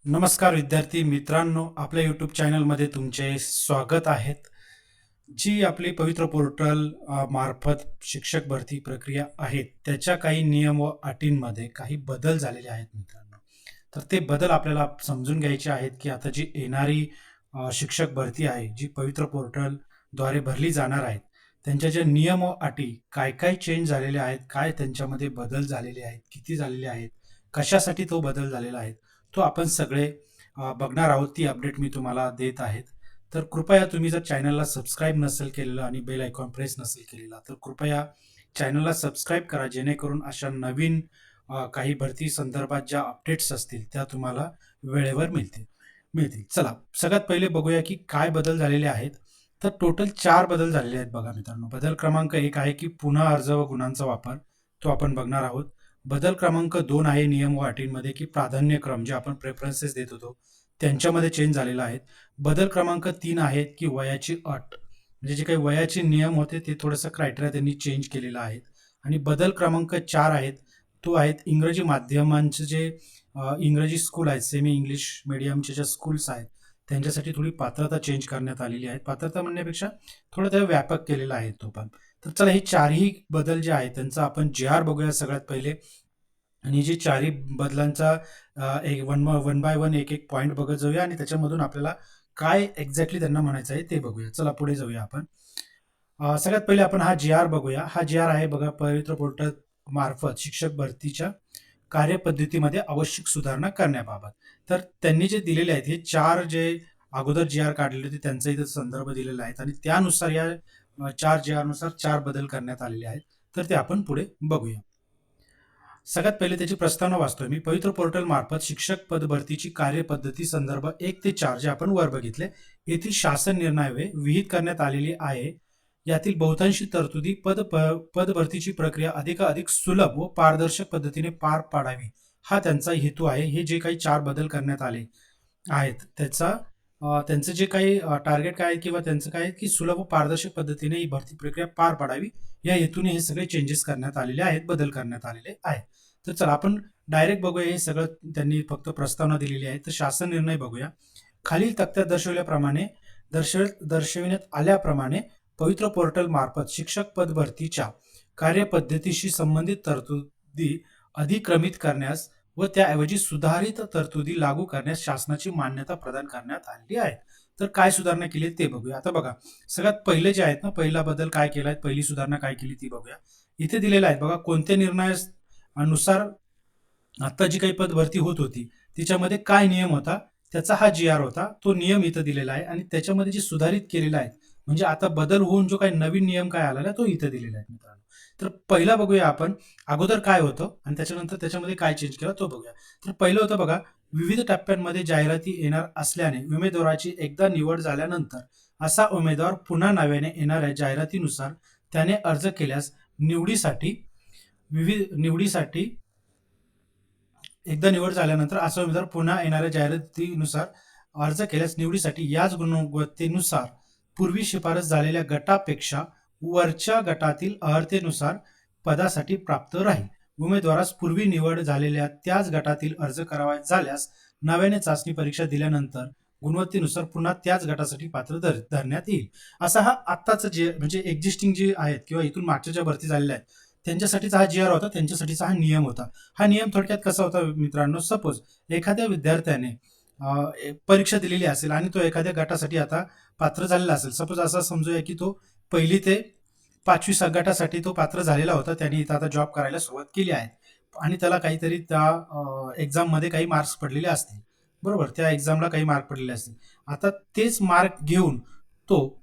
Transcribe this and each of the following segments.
नमस्कार विद्यार्थी मित्रांनो, आपल्या यूट्यूब चॅनलमध्ये तुमचे स्वागत आहेत. जी आपली पवित्र पोर्टल मार्फत शिक्षक भरती प्रक्रिया आहे, त्याच्या काही नियम व अटींमध्ये काही बदल झालेले आहेत मित्रांनो. तर ते बदल आपल्याला समजून घ्यायचे आहेत की आता जी येणारी शिक्षक भरती आहे, जी पवित्र पोर्टलद्वारे भरली जाणार आहेत, त्यांच्या ज्या नियम व अटी काय काय चेंज झालेले आहेत, काय त्यांच्यामध्ये बदल झालेले आहेत, किती झालेले आहेत, कशासाठी तो बदल झालेला आहे, तो आपण सगळे बघणार आहोत. ती अपडेट मी तुम्हाला देत आहेत. तर कृपया तुम्ही जर चॅनलला सबस्क्राईब नसेल केलेलं आणि बेल आयकॉन प्रेस नसेल केलेला, तर कृपया चॅनलला सबस्क्राईब करा, जेणेकरून अशा नवीन काही भरती संदर्भात ज्या अपडेट्स असतील त्या तुम्हाला वेळेवर मिळतील. चला, सगळ्यात पहिले बघूया की काय बदल झालेले आहेत. तर टोटल 4 बदल झालेले आहेत बघा मित्रांनो. बदल क्रमांक 1 आहे की पुन्हा अर्ज व गुणांचा वापर, तो आपण बघणार आहोत. बदल क्रमांक 2 आहे नियम व अटींमध्ये की प्राधान्यक्रम जे आपण प्रेफरन्सेस देत होतो त्यांच्यामध्ये चेंज झालेला आहे. बदल क्रमांक 3 आहे की वयाची अट, म्हणजे जे काही वयाचे नियम होते ते थोडंसं क्रायटेरिया त्यांनी चेंज केलेलं आहे. आणि बदल क्रमांक 4 आहेत, तो आहेत इंग्रजी माध्यमांचे जे इंग्रजी स्कूल आहेत, सेमी इंग्लिश मीडियमचे ज्या स्कूल्स आहेत, त्यांच्यासाठी थोडी पात्रता चेंज करण्यात आलेली आहे. पात्रता म्हणण्यापेक्षा थोडं त्या व्यापक केलेला आहे तो पण. तर चला, हे चारही बदल जे आहेत त्यांचा आपण जे आर बघूया सगळ्यात पहिले. आणि जे चारही बदलांचा एक वन बाय वन एक एक पॉईंट बघत जाऊया आणि त्याच्यामधून आपल्याला काय एक्झॅक्टली त्यांना म्हणायचं आहे ते बघूया. चला पुढे जाऊया आपण. सगळ्यात पहिले आपण हा जी आर बघूया. हा जी आर आहे बघा, पवित्र पोर्टल मार्फत शिक्षक भरतीच्या कार्यपद्धतीमध्ये आवश्यक सुधारणा करण्याबाबत. तर त्यांनी जे दिलेले आहेत हे चार जे अगोदर जी आर काढलेले होते त्यांचा इथं संदर्भ दिलेला आहे आणि त्यानुसार या चार जी आर नुसार चार बदल करण्यात आलेले आहेत. तर ते आपण पुढे बघूया. सगळ्यात पहिले त्याची प्रस्तावना वाचतोय मी. पवित्र पोर्टल मार्फत शिक्षक पद भरतीची कार्यपद्धती संदर्भ 1 ते 4 जे आपण वर बघितले, येथील शासन निर्णयावे विहित करण्यात आलेली आहे. यातील बहुतांशी तरतुदी पद भरतीची प्रक्रिया अधिकाधिक सुलभ व पारदर्शक पद्धतीने पार पाडावी, हा त्यांचा हेतू आहे. हे जे काही चार बदल करण्यात आले आहेत त्यांचं जे काही टार्गेट काय आहे किंवा त्यांचं काय आहे की सुलभ व पारदर्शक पद्धतीने ही भरती प्रक्रिया पार पाडावी, या हेतूने हे सगळे चेंजेस करण्यात आलेले आहेत, बदल करण्यात आलेले आहेत. तर चला आपण डायरेक्ट बघूया. हे सगळं त्यांनी फक्त प्रस्तावना दिलेली आहे. तर शासन निर्णय बघूया. खालील तक्त्यात दर्शविण्यात आल्याप्रमाणे पवित्र पोर्टल मार्फत शिक्षक पद भरतीच्या कार्यपद्धतीशी संबंधित तरतुदी अधिक्रमित करण्यास व त्याऐवजी सुधारित तरतुदी लागू करण्यास शासनाची मान्यता प्रदान करण्यात आली आहे. तर काय सुधारणा केली ते बघूया. आता बघा, सगळ्यात पहिले जे आहेत ना, पहिला बदल काय केलाय, पहिली सुधारणा काय केली ती बघूया. इथे दिलेलं आहे बघा, कोणत्या निर्णयानुसार आता जी काही पद भरती होत होती तिच्यामध्ये काय नियम होता, त्याचा हा जी आर होता. तो नियम इथं दिलेला आहे आणि त्याच्यामध्ये जे सुधारित केलेला आहे, म्हणजे आता बदल होऊन जो काही नवीन नियम काय आलेला तो इथं दिलेला आहे मित्रांनो. तर पहिला बघूया आपण, अगोदर काय होतं आणि त्याच्यानंतर त्याच्यामध्ये काय चेंज केला तो बघूया. तर पहिलं होतं बघा, विविध टप्प्यांमध्ये जाहिराती येणार असल्याने उमेदवाराची एकदा निवड झाल्यानंतर असा उमेदवार पुन्हा नव्याने येणाऱ्या जाहिरातीनुसार त्याने अर्ज केल्यास निवडीसाठी निवडीसाठी एकदा निवड झाल्यानंतर असा उमेदवार पुन्हा येणाऱ्या जाहिरातीनुसार अर्ज केल्यास निवडीसाठी याच गुणवत्तेनुसार पूर्वी शिफारस झालेल्या गटापेक्षा वरच्या गटातील अर्हतेनुसार पदासाठी प्राप्त राहील. उमेदवारास पूर्वी निवड झालेल्या त्याच गटातील अर्ज करावा झाल्यास नव्याने चाचणी परीक्षा दिल्यानंतर गुणवत्तेनुसार पुन्हा त्याच गटासाठी पात्र धरण्यात येईल. असा हा आत्ताच जे म्हणजे एक्झिस्टिंग जे आहेत किंवा इथून मागच्या ज्या भरती झालेल्या आहेत त्यांच्यासाठीचा हा जी आर होता, त्यांच्यासाठीचा हा नियम होता. हा नियम थोडक्यात कसा होता मित्रांनो, सपोज एखाद्या विद्यार्थ्याने परीक्षा दिलेली असेल आणि तो एखाद्या गटासाठी आता पात्र झालेला असेल. सपोज असं समजूया की तो पहिली ते 5वी गटासाठी तो पात्र झालेला होता. त्याने इथं आता जॉब करायला सुरुवात केली आहे आणि त्याला काहीतरी त्या एक्झाम मध्ये काही मार्क्स पडलेले असतील, बरोबर, त्या एक्झामला काही मार्क पडलेले असतील. आता तेच मार्क घेऊन तो,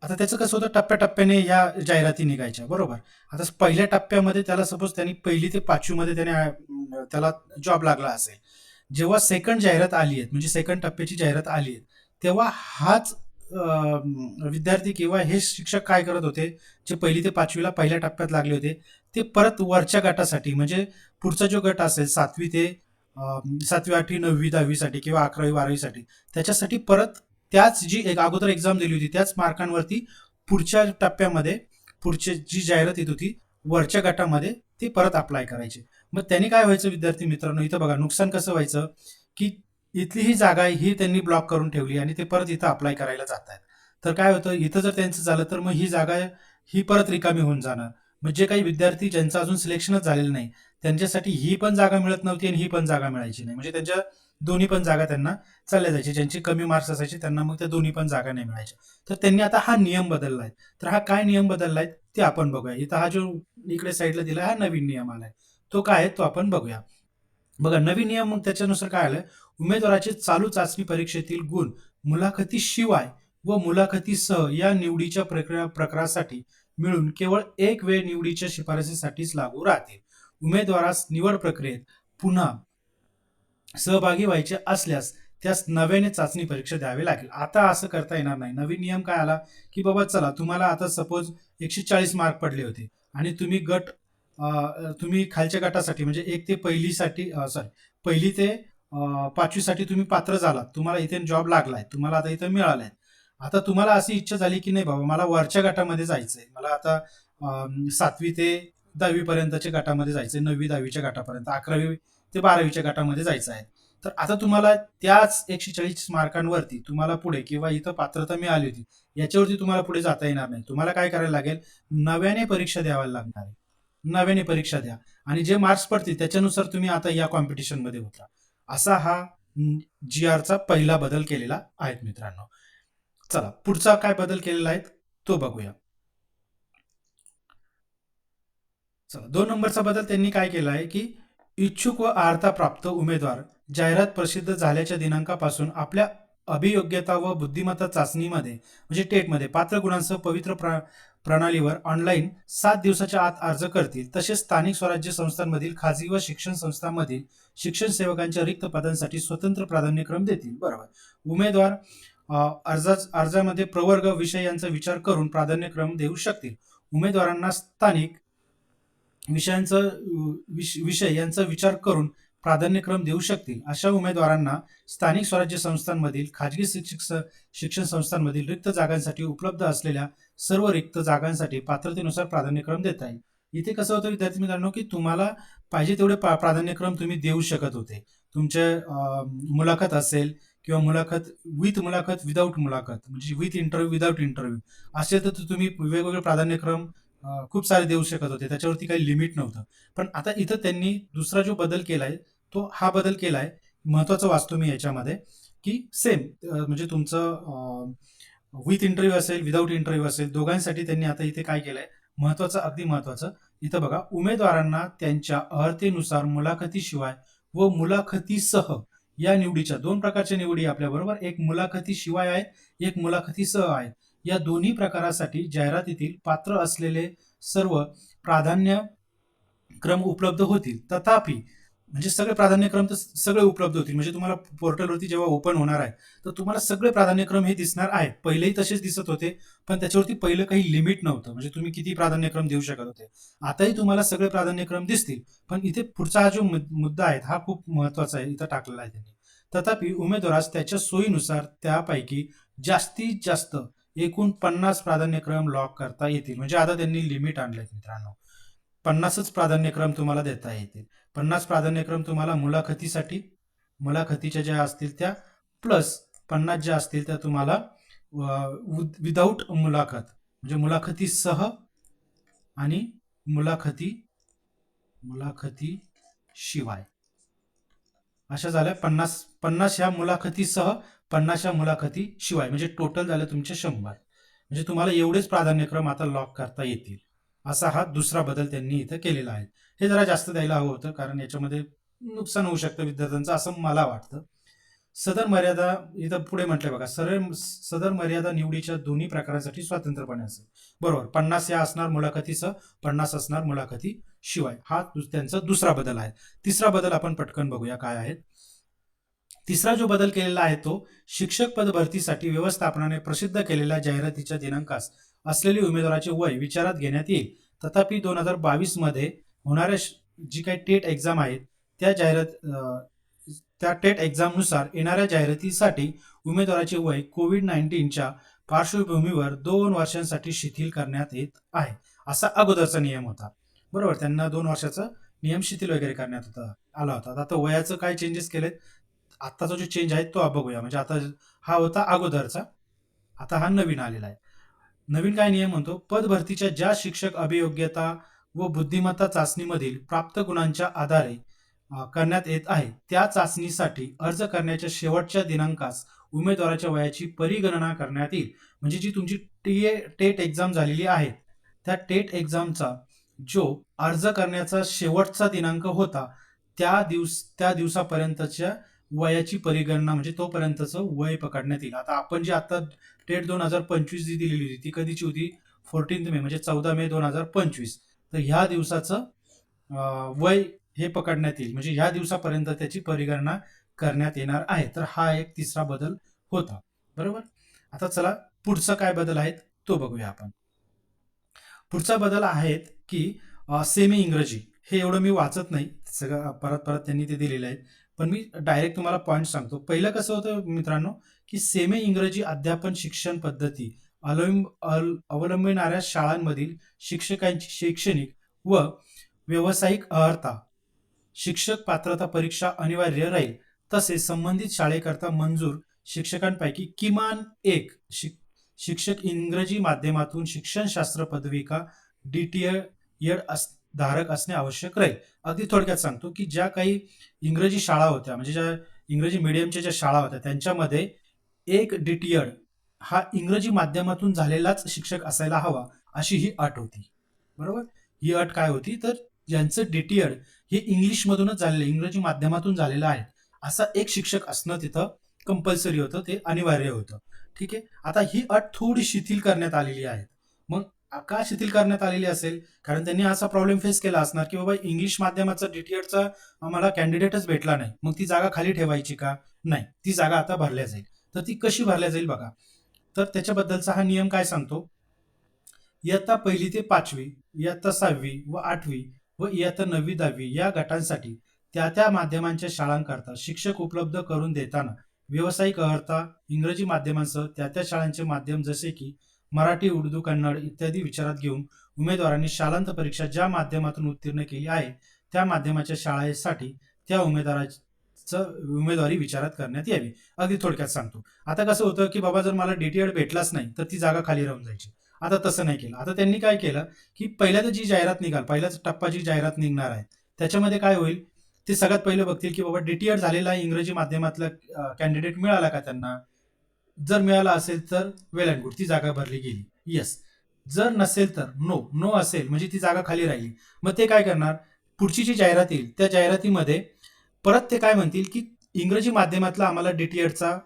आता त्याचं कसं होतं, टप्प्याटप्प्याने या जाहिराती निघायच्या, बरोबर. आता पहिल्या टप्प्यामध्ये त्याला सपोज त्यांनी पहिली ते 5वी मध्ये त्याला जॉब लागला असेल. जेव्हा सेकंड जाहिरात आली आहे, म्हणजे सेकंड टप्प्याची जाहिरात आली आहे, तेव्हा हाच विद्यार्थी किंवा हे शिक्षक काय करत होते, जे पहिली ते 5वीला पहिल्या टप्प्यात लागले होते, ते परत वरच्या गटासाठी, म्हणजे पुढचा जो गट असेल 7वी ते 7वी 8वी 9वी 10वी साठी किंवा 11वी 12वी साठी, त्याच्यासाठी परत त्याच जी एक अगोदर एक्झाम दिली होती त्याच मार्कांवरती पुढच्या टप्प्यामध्ये पुढची जी जाहिरात येत होती वरच्या गटामध्ये ते परत अप्लाय करायचे. मग त्याने काय व्हायचं विद्यार्थी मित्रांनो, इथं बघा नुकसान कसं व्हायचं की इथली ही जागा आहे ही त्यांनी ब्लॉक करून ठेवली आणि ते परत इथं अप्लाय करायला जात आहेत. तर काय होतं, इथं जर त्यांचं झालं तर मग ही जागा ही परत रिकामी होऊन जाणार. मग जे काही विद्यार्थी ज्यांचं अजून सिलेक्शनच झालेलं नाही, त्यांच्यासाठी ही पण जागा मिळत नव्हती आणि ही पण जागा मिळायची नाही. म्हणजे त्यांच्या दोन्ही पण जागा त्यांना चालल्या जायची. ज्यांची कमी मार्क्स असायचे त्यांना मग त्या दोन्ही पण जागा नाही मिळायच्या. तर त्यांनी आता हा नियम बदलला आहे. तर हा काय नियम बदलला आहे ते आपण बघूया. इथं हा जो इकडे साईडला दिला हा नवीन नियम आलाय. तो काय आहे तो आपण बघूया. बघा नवीन नियम मग त्याच्यानुसार काय आलं, उमेदवाराचे चालू चाचणी परीक्षेतील गुण मुलाखतीशिवाय व मुलाखतीसह या निवडीच्या प्रकारासाठी मिळून केवळ एक वेळ निवडीच्या शिफारसीसाठीच लागू राहतील. उमेदवारास निवड प्रक्रियेत पुन्हा सहभागी व्हायचे असल्यास त्यास नव्याने चाचणी परीक्षा द्यावी लागेल. आता असं करता येणार नाही. नवीन नियम काय आला, की बाबा चला तुम्हाला आता सपोज 140 मार्क पडले होते आणि तुम्ही खालच्या गटासाठी म्हणजे एक ते पहिलीसाठी सॉरी पहिली ते 5वी साठी तुम्ही पात्र झालात. तुम्हाला इथे जॉब लागलाय. तुम्हाला आता इथे मिळालाय. आता तुम्हाला अशी इच्छा झाली, की नाही बाबा मला वरच्या गटामध्ये जायचंय. मला आता 7वी ते 10वी पर्यंतच्या गटामध्ये जायचंय. 9वी 10वीच्या गटापर्यंत 11वी ते 12वीच्या गटामध्ये जायचं आहे. तर आता तुम्हाला त्याच 140 मार्कांवरती तुम्हाला पुढे किंवा इथं पात्रता मिळाली होती. याच्यावरती तुम्हाला पुढे जाता येणार नाही. तुम्हाला काय करायला लागेल? नव्याने परीक्षा द्यावी लागणार आहे. नव्याने परीक्षा द्या आणि जे मार्क्स पडतील त्याच्यानुसार तुम्ही आता या कॉम्पिटिशनमध्ये उतरा. असा हा जी-आरचा पहिला बदल केलेला आहे मित्रांनो. चला पुढचा काय बदल केलेला आहे तो बघूया. चला 2 नंबरचा बदल त्यांनी काय केला आहे, की इच्छुक व अर्हता प्राप्त उमेदवार जाहिरात प्रसिद्ध झाल्याच्या दिनांकापासून आपल्या अभियोग्यता व बुद्धिमत्ता चाचणीमध्ये म्हणजे टेटमध्ये पात्र गुणांसह पवित्र प्रणालीवर ऑनलाईन 7 दिवसाच्या आत अर्ज करतील. तसेच स्थानिक स्वराज्य संस्थांमधील खाजगी व शिक्षण संस्थांमधील शिक्षण सेवकांच्या रिक्त पदांसाठी स्वतंत्र प्राधान्यक्रम देतील. बरोबर. उमेदवार अर्जामध्ये प्रवर्ग विषय यांचा विचार करून प्राधान्यक्रम देऊ शकतील. उमेदवारांना स्थानिक विषय यांचा विचार करून प्राधान्यक्रम देऊ शकतील. अशा उमेदवारांना स्थानिक स्वराज्य संस्थांमधील खाजगी शिक्षण संस्थांमधील रिक्त जागांसाठी उपलब्ध असलेल्या सर्व रिक्त जागांसाठी पात्रतेनुसार प्राधान्यक्रम देता येईल. इथे कसं होतं विद्यार्थी मित्रांनो, की तुम्हाला पाहिजे तेवढे प्राधान्यक्रम तुम्ही देऊ शकत होते. तुमचे मुलाखत असेल किंवा मुलाखत विदाऊट मुलाखत म्हणजे विथ इंटरव्ह्यू विदाऊट इंटरव्ह्यू असे तर तुम्ही वेगवेगळे प्राधान्यक्रम खूप सारे देऊ शकत होते. त्याच्यावरती काही लिमिट नव्हतं. पण आता इथं त्यांनी दुसरा जो बदल केलाय तो हा बदल केलाय. महत्वाचं वाचतो मी याच्यामध्ये, की सेम म्हणजे तुमचं विथ इंटरव्ह्यू असेल विदाऊट इंटरव्ह्यू असेल दोघांसाठी त्यांनी आता इथे काय केलंय महत्वाचं अगदी महत्वाचं इथं बघा, उमेदवारांना त्यांच्या अर्हतेनुसार मुलाखतीशिवाय व मुलाखतीसह या निवडीच्या 2 प्रकारच्या निवडी आपल्या बरोबर, एक मुलाखतीशिवाय आहे, एक मुलाखतीसह आहे. या दोन्ही प्रकारासाठी जाहिरातीतील पात्र असलेले सर्व प्राधान्यक्रम उपलब्ध होतील. तथापि म्हणजे सगळे प्राधान्यक्रम तर सगळे उपलब्ध होतील. म्हणजे तुम्हाला पोर्टलवरती जेव्हा ओपन होणार आहे तर तुम्हाला सगळे प्राधान्यक्रम हे दिसणार आहेत. पहिलेही तसेच दिसत होते, पण त्याच्यावरती पहिलं काही लिमिट नव्हतं. म्हणजे तुम्ही किती प्राधान्यक्रम देऊ शकत होते. आताही तुम्हाला सगळे प्राधान्यक्रम दिसतील, पण इथे पुढचा हा जो मुद्दा आहे हा खूप महत्वाचा आहे, इथं टाकलेला आहे त्यांनी. तथापि उमेदवारास त्याच्या सोयीनुसार त्यापैकी जास्तीत जास्त एकूण 50 प्राधान्यक्रम लॉक करता येतील. म्हणजे आता त्यांनी लिमिट आणलंय मित्रांनो. 50च प्राधान्यक्रम तुम्हाला देता येतील. 50 प्राधान्यक्रम तुम्हाला मुलाखतीच्या ज्या असतील त्या प्लस 50 ज्या असतील त्या तुम्हाला विदाऊट मुलाखत म्हणजे मुलाखतीसह आणि मुलाखतीशिवाय अशा झाल्या 50 ह्या मुलाखतीसह 50 ह्या मुलाखतीशिवाय म्हणजे टोटल झालं तुमचे 100. म्हणजे तुम्हाला एवढेच प्राधान्यक्रम आता लॉक करता येतील. असा हा दुसरा बदल त्यांनी इथं केलेला आहे. हे जरा जास्त द्यायला हवं होतं कारण याच्यामध्ये नुकसान होऊ शकतं विद्यार्थ्यांचं असं मला वाटतं. सदर मर्यादा इथं पुढे म्हटलंय बघा, सदर मर्यादा निवडीच्या दोन्ही प्रकारांसाठी स्वतंत्रपणे असेल. बरोबर. 50 या असणार मुलाखतीसह, 50 असणार मुलाखती शिवाय. हा त्यांचा दुसरा बदल आहे. तिसरा बदल आपण पटकन बघूया काय आहे. तिसरा जो बदल केलेला आहे तो शिक्षक पद भरतीसाठी व्यवस्थापनाने प्रसिद्ध केलेल्या जाहिरातीच्या दिनांकास असलेले उमेदवाराचे वय विचारात घेण्यात येईल. तथापि 2022 मध्ये होणाऱ्या जी काही टेट एक्झाम आहेत त्या त्या टेट एक्झामनुसार येणाऱ्या जाहिरातीसाठी उमेदवाराचे वय कोविड-19च्या पार्श्वभूमीवर 2 वर्षांसाठी शिथिल करण्यात येत आहे. असा अगोदरचा नियम होता. बरोबर. त्यांना 2 वर्षाचा नियम शिथिल वगैरे करण्यात आला होता. आता वयाचं काय चेंजेस केलेत आत्ताचा जो चेंज आहे तो बघूया. म्हणजे आता हा होता अगोदरचा, आता हा नवीन आलेला आहे. नवीन काय नियम म्हणतो, पद भरतीच्या ज्या शिक्षक अभियोग्यता व बुद्धिमत्ता चाचणीमधील प्राप्त गुणांच्या आधारे करण्यात येत आहे, त्या चाचणीसाठी अर्ज करण्याच्या शेवटच्या दिनांकास उमेदवाराच्या वयाची परिगणना करण्यात येईल. म्हणजे जी तुमची टेट एक्झाम झालेली आहे, त्या टेट एक्झामचा जो अर्ज करण्याचा शेवटचा दिनांक होता, त्या दिवसापर्यंतच्या वयाची परिगणना, म्हणजे तोपर्यंतचं वय पकडण्यात येईल. आता आपण जी आता टेट 2025 जी दिलेली होती ती कधीची होती, 14 मे, म्हणजे 14 मे 2025. तर ह्या दिवसाचं वय हे पकडण्यात येईल, म्हणजे ह्या दिवसापर्यंत त्याची परिगणना करण्यात येणार आहे. तर हा एक तिसरा बदल होता. बरोबर. आता चला पुढचं काय बदल आहेत तो बघूया आपण. पुढचा बदल आहेत की सेमी इंग्रजी. हे एवढं मी वाचत नाही, सगळं परत परत त्यांनी ते दिलेलं आहे, पण मी डायरेक्ट तुम्हाला पॉईंट सांगतो. पहिलं कसं होतं मित्रांनो, की सेमी इंग्रजी अध्यापन शिक्षण पद्धती अवलंबणाऱ्या शाळांमधील शिक्षकांची शैक्षणिक व व्यावसायिक अर्हता, शिक्षक पात्रता परीक्षा अनिवार्य राहील. तसेच संबंधित शाळेकरता मंजूर शिक्षकांपैकी किमान एक शिक्षक इंग्रजी माध्यमातून शिक्षणशास्त्र पदविका डीटीएड धारक असणे आवश्यक राहील. अगदी थोडक्यात सांगतो की ज्या काही इंग्रजी शाळा होत्या, म्हणजे ज्या इंग्रजी मीडियमच्या ज्या शाळा होत्या, त्यांच्यामध्ये एक डीटीएड हा इंग्रजी माध्यमातून झालेलाच शिक्षक असायला हवा, अशी ही अट होती. बरोबर. ही अट काय होती, तर ज्यांचं डीटीएड हे इंग्लिशमधूनच झालेलं, इंग्रजी माध्यमातून झालेलं आहे, असा एक शिक्षक असणं तिथं कंपल्सरी होतं, ते अनिवार्य होतं. ठीक आहे. आता ही अट थोडी शिथिल करण्यात आलेली आहे. मग का शिथिल करण्यात आलेली असेल, कारण त्यांनी असा प्रॉब्लेम फेस केला असणार की बाबा इंग्लिश माध्यमाचा डीटीएडचा आम्हाला कॅन्डिडेटच भेटला नाही, मग ती जागा खाली ठेवायची का? नाही, ती जागा आता भरल्या जाईल. तर ती कशी भरल्या जाईल बघा. तर त्याच्याबद्दलचा हा नियम काय सांगतो, इयत्ता 1ली ते 5वी, इयत्ता 6वी व 8वी व इयत्ता 9वी 10वी या गटांसाठी त्या त्या माध्यमांच्या शाळांकरता शिक्षक उपलब्ध करून देताना व्यावसायिक अर्हता इंग्रजी माध्यमांसह त्या त्या शाळांचे माध्यम जसे की मराठी, उर्दू, कन्नड इत्यादी विचारात घेऊन उमेदवारांनी शालांत परीक्षा ज्या माध्यमातून उत्तीर्ण केली आहे, त्या माध्यमाच्या शाळेसाठी त्या उमेदवारी विचारात करण्यात यावी. अगदी थोडक्यात सांगतो. आता कसं होतं की बाबा जर मला डीटीएड भेटलाच नाही तर ती जागा खाली राहून जायची. आता तसं नाही केलं. आता त्यांनी काय केलं की पहिल्यांदा जी जाहिरात निघाल, पहिल्याच टप्पा जी जाहिरात निघणार आहे, त्याच्यामध्ये काय होईल, ते सगळ्यात पहिले बघतील की बाबा डीटीएड झालेला इंग्रजी माध्यमातला कॅन्डिडेट मिळाला का त्यांना. जर मिळाला असेल तर वेल अँड गुड, ती जागा भरली गेली, येस. जर नसेल तर नो, नो असेल म्हणजे ती जागा खाली राहिली. मग ते काय करणार, पुढची जी जाहिरात येईल त्या जाहिरातीमध्ये परत ते काय म्हणतील की इंग्रजी माध्यमातला आम्हाला डीटीएडचा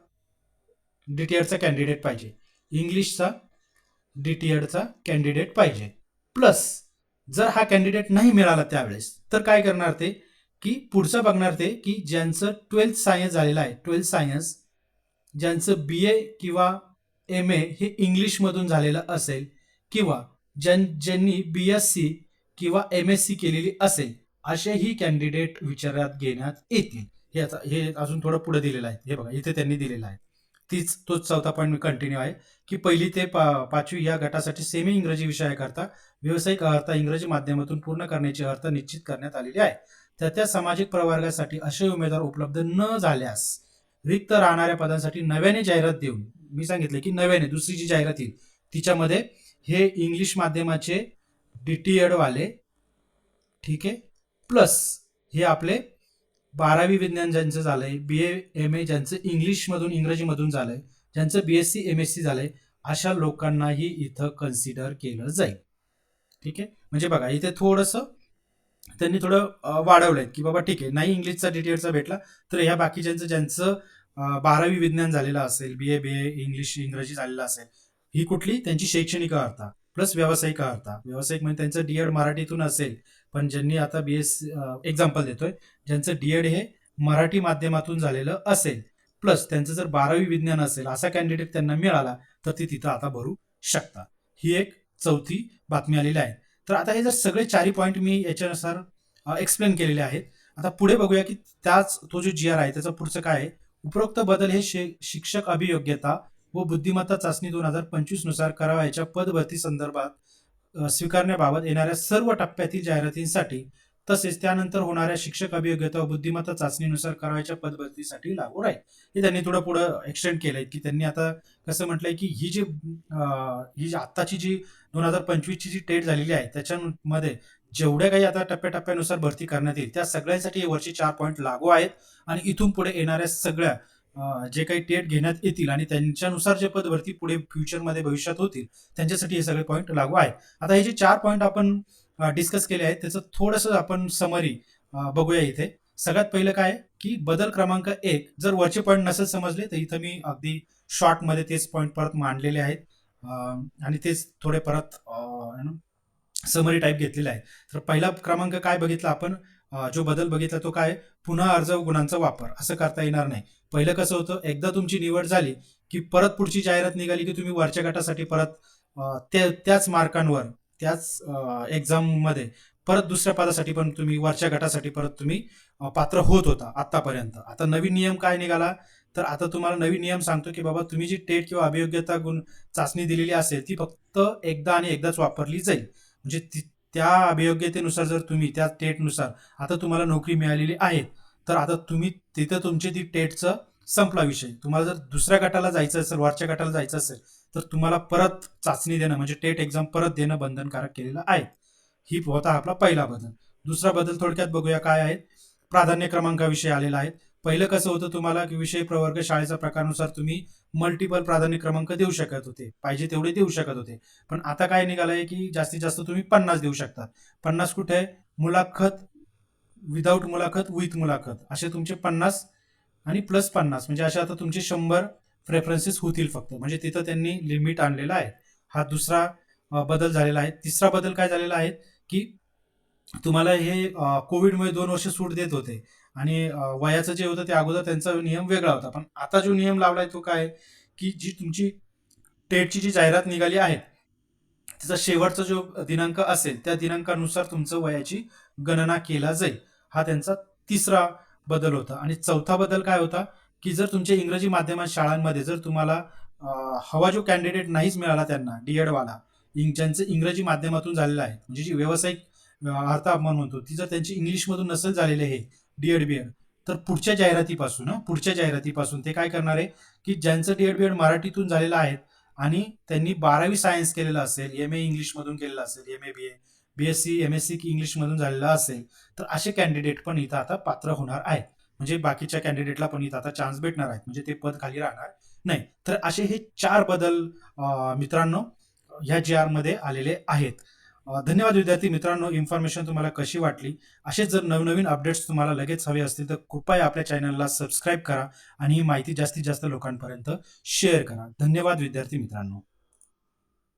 कॅन्डिडेट पाहिजे, इंग्लिशचा डीटीएडचा कॅन्डिडेट पाहिजे. प्लस जर हा कॅन्डिडेट नाही मिळाला त्यावेळेस तर काय करणार ते, की पुढचं बघणार ते की ज्यांचं 12th सायन्स झालेलं आहे, 12th सायन्स, ज्यांचं बीए किंवा एम ए हे इंग्लिशमधून झालेलं असेल, किंवा ज्यांनी बीएससी किंवा एम एस सी केलेली असेल, असेही कॅन्डिडेट विचारात घेण्यात येतील. हे अजून थोडं पुढे दिलेलं आहे, हे बघा इथे त्यांनी दिलेलं आहे. तोच चौथा पॉईंट कंटिन्यू आहे की 1ली ते 5वी या गटासाठी सेमी इंग्रजी विषयाकरता व्यावसायिक अर्हता इंग्रजी माध्यमातून पूर्ण करण्याची अर्हता निश्चित करण्यात आलेली आहे. त्या त्या सामाजिक प्रवर्गासाठी असे उमेदवार उपलब्ध न झाल्यास रिक्त राहणाऱ्या पदांसाठी नव्याने जाहिरात देऊन, मी सांगितले की नव्याने दुसरी जी जाहिरात येईल तिच्यामध्ये हे इंग्लिश माध्यमाचे डीटीएड वाले, ठीक आहे, प्लस हे आपले 12वी विज्ञान ज्यांचं झालंय, बीए एम ए ज्यांचं इंग्रजीमधून झालंय, ज्यांचं बीएससी एमएससी झालंय, अशा लोकांनाही इथं कन्सिडर केलं जाईल. ठीक आहे. म्हणजे बघा इथे थोडंसं त्यांनी थोडं वाढवलंय की बाबा ठीक आहे, नाही इंग्लिशचा डीटीएडचा भेटला तर ह्या बाकीच्यांचं ज्यांचं 12वी विज्ञान झालेलं असेल, बीए इंग्रजी झालेलं असेल, ही कुठली त्यांची शैक्षणिक अर्हता प्लस व्यावसायिक अर्हता. व्यावसायिक म्हणजे त्यांचं डीएड मराठीतून असेल, पण ज्यांनी आता बीएससी, एक्झाम्पल देतोय, ज्यांचं डीएड हे मराठी माध्यमातून झालेलं असेल, प्लस त्यांचं जर 12वी विज्ञान असेल, असा कॅन्डिडेट त्यांना मिळाला तर ते तिथं आता भरू शकतात. ही एक चौथी बातमी आलेली आहे. तर आता हे जर सगळे 4 पॉईंट मी याच्यानुसार एक्सप्लेन केलेले आहेत. आता पुढे बघूया की तो जो जीआर आहे त्याचं पुढचं काय आहे. उपरोक्त बदल हे शिक्षक अभियोग्यता व बुद्धिमत्ता चाचणी 2025 नुसार करावयाच्या पदभरती संदर्भात स्वीकारण्याबाबत येणाऱ्या सर्व टप्प्यातील जाहिरातींसाठी तसेच त्यानंतर होणाऱ्या शिक्षक अभियोग्यता व बुद्धिमत्ता चाचणीनुसार करावयाच्या पदभरतीसाठी लागू राहील. हे त्यांनी थोडं पुढं एक्सटेंड केलंय, की त्यांनी आता कसं म्हटलंय, की ही जी आत्ताची जी 2025 ची जी टेट झालेली आहे त्याच्यामध्ये जेवढ्या काही आता टप्प्याटप्प्यानुसार भरती करण्यात येईल त्या सगळ्यांसाठी हे वरचे 4 पॉईंट लागू आहेत आणि इथून पुढे येणाऱ्या सगळ्या जे काही टेट घेण्यात येतील आणि त्यांच्यानुसार जे पदभरती पुढे फ्युचरमध्ये भविष्यात होतील त्यांच्यासाठी हे सगळे पॉईंट लागू आहेत. आता हे जे 4 पॉईंट आपण डिस्कस केले आहेत त्याचं थोडंसं आपण समरी बघूया इथे. सगळ्यात पहिलं काय आहे, की बदल क्रमांक 1 जर वरचे पॉईंट नसेल समजले तर इथं मी अगदी शॉर्टमध्ये तेच पॉईंट परत मांडलेले आहेत आणि तेच थोडे परत समरी टाईप घेतलेला आहे. तर पहिला क्रमांक काय बघितला आपण, जो बदल बघितला तो काय, पुन्हा अर्ज गुणांचा वापर असं करता येणार नाही. पहिलं कसं होतं, एकदा तुमची निवड झाली की परत पुढची जाहिरात निघाली की तुम्ही वरच्या गटासाठी परत त्याच मार्कांवर त्याच एक्झाम मध्ये परत दुसऱ्या पदासाठी पण तुम्ही वरच्या गटासाठी परत तुम्ही पात्र होत होता आतापर्यंत. आता नवीन नियम काय निघाला, तर आता तुम्हाला नवीन नियम सांगतो की बाबा तुम्ही जी टेट किंवा अभियोग्यता गुण चाचणी दिलेली असेल ती फक्त एकदा आणि एकदाच वापरली जाईल. म्हणजे त्या अभियोग्यतेनुसार जर तुम्ही त्या टेटनुसार आता तुम्हाला नोकरी मिळालेली आहे तर आता तुम्ही तिथे तुमची ती टेटचं संपला विषय. तुम्हाला जर दुसऱ्या गटाला जायचं असेल, वरच्या गटाला जायचं असेल तर तुम्हाला परत चाचणी देणं म्हणजे टेट एक्झाम परत देणं बंधनकारक केलेलं आहे. ही होता आपला पहिला बदल. दुसरा बदल थोडक्यात बघूया काय आहे. प्राधान्य क्रमांकाविषयी आलेला आहे. पहिलं कसं होतं तुम्हाला, की विषय प्रवर्ग शाळेच्या प्रकारानुसार तुम्ही मल्टिपल प्राधान्य क्रमांक देऊ शकत होते, पाहिजे तेवढे देऊ शकत होते. पण आता काय निघालंय, की जास्तीत जास्त तुम्ही 50 देऊ शकतात. 50 कुठे, मुलाखत, विदाऊट मुलाखत, विथ मुलाखत असे तुमचे 50 आणि प्लस 50 म्हणजे अशा आता तुमचे 100 प्रेफरन्सेस होतील फक्त. म्हणजे तिथं त्यांनी लिमिट आणलेला आहे. हा दुसरा बदल झालेला आहे. तिसरा बदल काय झालेला आहे, की तुम्हाला हे कोविडमुळे 2 वर्ष सूट देत होते आणि वयाचं जे होतं ते अगोदर त्यांचा नियम वेगळा होता. पण आता जो नियम लावलाय तो काय, की जी तुमची टेटची जी जाहिरात निघाली आहे त्याचा शेवटचा जो दिनांक असेल त्या दिनांकानुसार तुमचं वयाची गणना केला जाईल. हा त्यांचा तिसरा बदल होता. आणि चौथा बदल काय होता, की जर तुमच्या इंग्रजी माध्यमात शाळांमध्ये जर तुम्हाला हवा जो कॅन्डिडेट नाहीच मिळाला त्यांना डीएड वाला, ज्यांचं इंग्रजी माध्यमातून झालेलं आहे म्हणजे जी व्यावसायिक अर्थ आपण म्हणतो ती जर त्यांची इंग्लिशमधून नसेल झालेले हे डीएड बीएड, तर पुढच्या जाहिरातीपासून ते काय करणार आहे, की ज्यांचं डीएड बीएड मराठीतून झालेलं आहे आणि त्यांनी 12वी सायन्स केलेलं असेल, एम ए इंग्लिशमधून केलेलं असेल, M A B A, BSc MSc इंग्लिशमधून झालेलं असेल, तर असे कॅन्डिडेट पण इथं आता पात्र होणार आहेत. म्हणजे बाकीच्या कॅन्डिडेटला पण इथं आता चान्स भेटणार आहेत, म्हणजे ते पद खाली राहणार नाही. तर असे हे 4 बदल मित्रांनो ह्या जी आर मध्ये आलेले आहेत. धन्यवाद विद्यार्थी मित्रांनो. इन्फॉर्मेशन तुम्हाला कशी वाटली? असेच जर नवनवीन अपडेट्स तुम्हाला लगेच हवे असतील तर कृपया आपल्या चॅनलला सबस्क्राईब करा आणि ही माहिती जास्तीत जास्त लोकांपर्यंत शेअर करा. धन्यवाद विद्यार्थी मित्रांनो.